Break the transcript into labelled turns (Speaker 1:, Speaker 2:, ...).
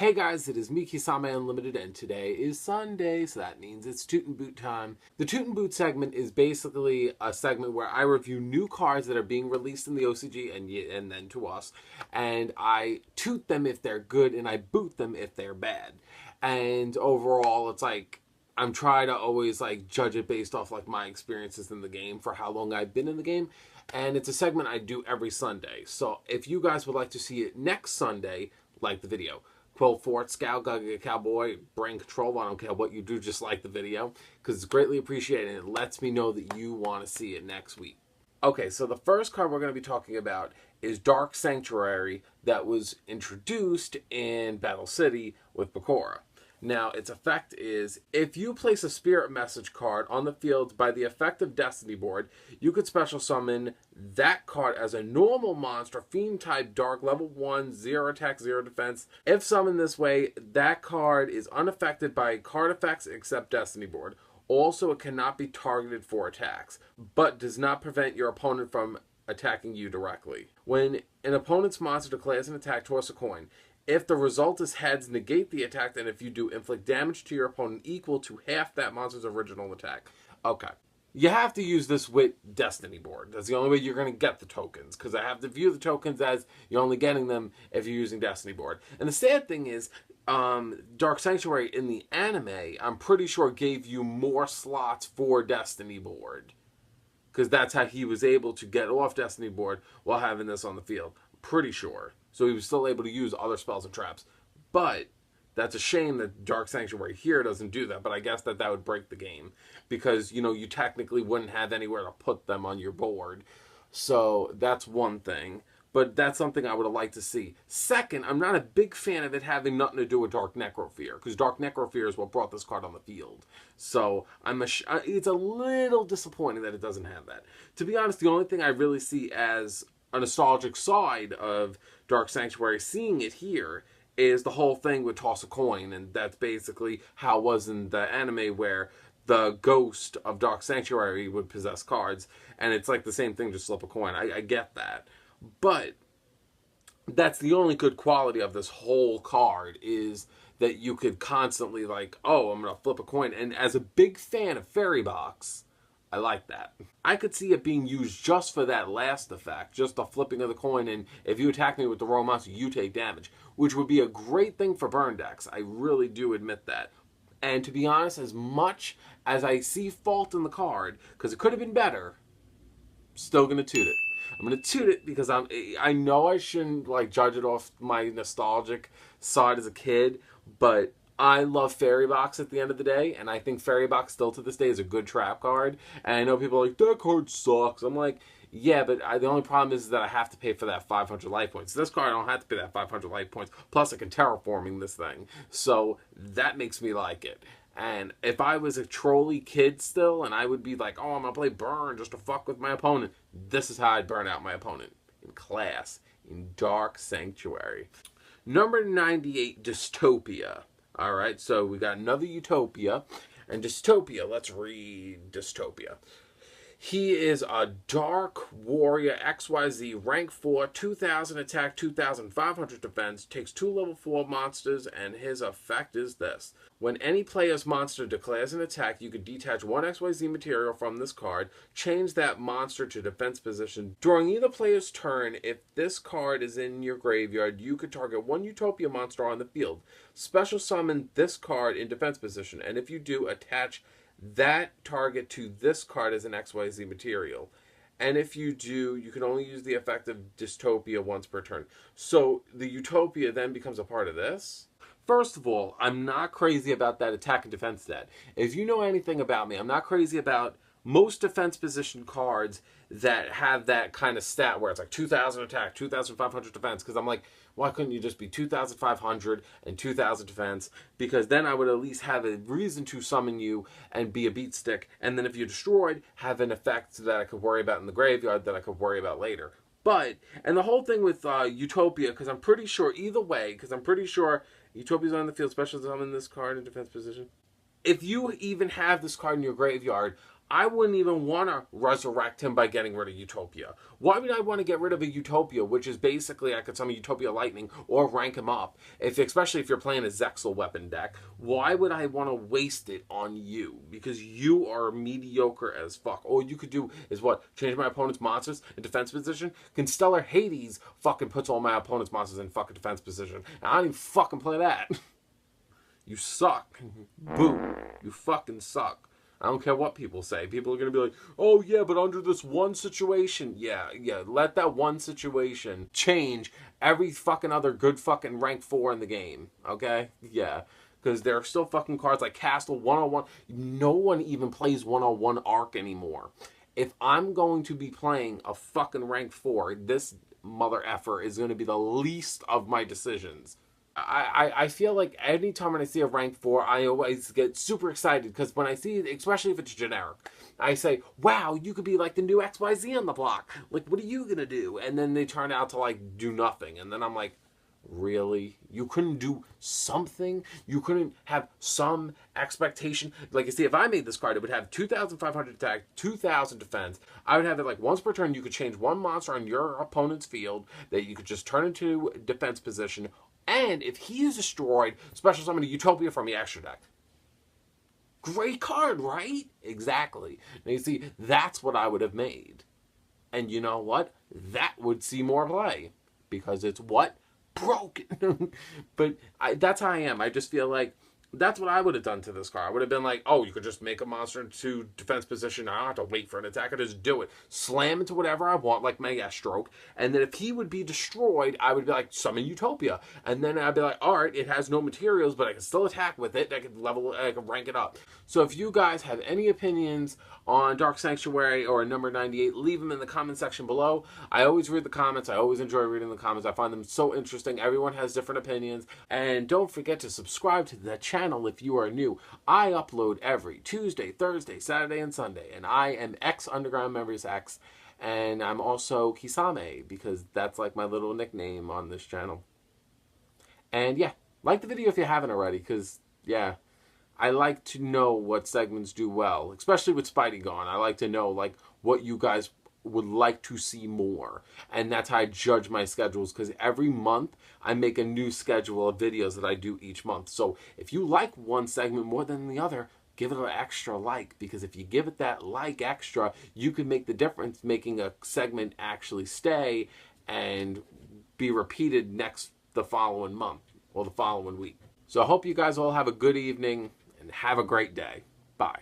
Speaker 1: Hey guys, it is me, Kisame Unlimited, and today is Sunday, so that means it's Toot and Boot time. The Toot and Boot segment is basically a segment where I review new cards that are being released in the OCG and then to us, and I toot them if they're good, and I boot them if they're bad. And overall, it's like, I'm trying to always judge it based off my experiences in the game for how long I've been in the game. And it's a segment I do every Sunday. So if you guys would like to see it next Sunday, like the video. Quill Fort, Scout, Gaga Cowboy, Brain Control, I don't care what you do, just like the video. Because it's greatly appreciated and it lets me know that you want to see it next week. Okay, so the first card we're going to be talking about is Dark Sanctuary that was introduced in Battle City with Bakura. Now, its effect is, if you place a Spirit Message card on the field by the effect of Destiny Board, you could special summon that card as a normal monster, Fiend type, Dark, level 1, 0 attack, 0 defense. If summoned this way, that card is unaffected by card effects except Destiny Board. Also, it cannot be targeted for attacks, but does not prevent your opponent from attacking you directly. When an opponent's monster declares an attack, toss a coin. If the result is heads, negate the attack, and if you do, inflict damage to your opponent equal to half that monster's original attack. Okay. You have to use this with Destiny Board. That's the only way you're going to get the tokens, because I have to view the tokens as you're only getting them if you're using Destiny Board. And the sad thing is, Dark Sanctuary in the anime, I'm pretty sure gave you more slots for Destiny Board. Because that's how he was able to get off Destiny Board while having this on the field. Pretty sure. So he was still able to use other spells and traps. But that's a shame that Dark Sanctuary here doesn't do that. But I guess that would break the game. Because, you technically wouldn't have anywhere to put them on your board. So that's one thing. But that's something I would have liked to see. Second, I'm not a big fan of it having nothing to do with Dark Necrofear. Because Dark Necrofear is what brought this card on the field. So it's a little disappointing that it doesn't have that. To be honest, the only thing I really see as a nostalgic side of Dark Sanctuary, seeing it here, is the whole thing with toss a coin, and that's basically how it was in the anime where the ghost of Dark Sanctuary would possess cards, and it's like the same thing, just flip a coin. I get that, but that's the only good quality of this whole card, is that you could constantly oh, I'm gonna flip a coin. And as a big fan of Fairy Box, I like that. I could see it being used just for that last effect, just the flipping of the coin, and if you attack me with the wrong monster, you take damage, which would be a great thing for burn decks. I really do admit that. And to be honest, as much as I see fault in the card, because it could have been better, still going to toot it. I'm going to toot it because I know I shouldn't judge it off my nostalgic side as a kid, but I love Fairy Box at the end of the day, and I think Fairy Box still to this day is a good trap card. And I know people are like, that card sucks. I'm like, yeah, but the only problem is that I have to pay for that 500 life points. This card, I don't have to pay that 500 life points. Plus, I can terraforming this thing. So that makes me like it. And if I was a trolly kid still, and I would be like, oh, I'm going to play burn just to fuck with my opponent, this is how I'd burn out my opponent. In class. In Dark Sanctuary. Number 98, Dystopia. Alright, so we got another Utopia. And Dystopia, let's read Dystopia. He is a Dark Warrior XYZ, rank 4, 2000 attack, 2500 defense, takes 2 level 4 monsters, and his effect is this. When any player's monster declares an attack, you can detach 1 XYZ material from this card, change that monster to defense position. During either player's turn, if this card is in your graveyard, you could target 1 Utopia monster on the field. Special summon this card in defense position, and if you do, attach that target to this card as an XYZ material. And if you do, you can only use the effect of Dystopia once per turn. So the Utopia then becomes a part of this. First of all, I'm not crazy about that attack and defense stat. If you know anything about me, I'm not crazy about most defense position cards that have that kind of stat where it's 2000 attack, 2500 defense, because I'm like, why couldn't you just be 2500 and 2000 defense? Because then I would at least have a reason to summon you and be a beat stick, and then if you're destroyed, have an effect that I could worry about in the graveyard that I could worry about later. But, and the whole thing with Utopia, because I'm pretty sure, either way, because I'm pretty sure Utopia's on the field, special summon this card in defense position. If you even have this card in your graveyard, I wouldn't even want to resurrect him by getting rid of Utopia. Why would I want to get rid of a Utopia, which is basically I could summon Utopia Lightning or rank him up, especially if you're playing a Zexal weapon deck. Why would I want to waste it on you? Because you are mediocre as fuck. All you could do is what? Change my opponent's monsters in defense position? Constellar Hades fucking puts all my opponent's monsters in fucking defense position. And I don't even fucking play that. You suck. Boo. You fucking suck. I don't care what people say. People are going to be like, oh yeah, but under this one situation. Yeah, let that one situation change every fucking other good fucking rank 4 in the game. Okay? Yeah. Because there are still fucking cards like Castle 101. No one even plays 101 Arc anymore. If I'm going to be playing a fucking rank 4, this mother effer is going to be the least of my decisions. I feel like anytime when I see a rank 4, I always get super excited because when I see it, especially if it's generic, I say, wow, you could be like the new XYZ on the block. Like, what are you going to do? And then they turn out to, like, do nothing. And then I'm like, really? You couldn't do something? You couldn't have some expectation? Like, you see, if I made this card, it would have 2,500 attack, 2,000 defense. I would have it like once per turn, you could change one monster on your opponent's field that you could just turn into defense position. And if he is destroyed, special summon a Utopia from the extra deck. Great card, right? Exactly. Now you see, that's what I would have made. And you know what? That would see more play. Because it's what? Broken. But that's how I am. I just feel like that's what I would have done to this card. I would have been like, oh, you could just make a monster into defense position. I don't have to wait for an attack. I just do it. Slam into whatever I want, like my S-Stroke. And then if he would be destroyed, I would be like, summon Utopia. And then I'd be like, all right, it has no materials, but I can still attack with it. I can rank it up. So if you guys have any opinions on Dark Sanctuary or number 98, leave them in the comment section below. I always read the comments. I always enjoy reading the comments. I find them so interesting. Everyone has different opinions. And don't forget to subscribe to the channel if you are new. I upload every Tuesday, Thursday, Saturday, and Sunday. And I am X Underground Members X. And I'm also Kisame because that's like my little nickname on this channel. And yeah, like the video if you haven't already because, yeah, I like to know what segments do well, especially with Spidey gone. I like to know like what you guys would like to see more. And that's how I judge my schedules because every month I make a new schedule of videos that I do each month. So if you like one segment more than the other, give it an extra like, because if you give it that like extra, you can make the difference making a segment actually stay and be repeated the following month or the following week. So I hope you guys all have a good evening and have a great day. Bye.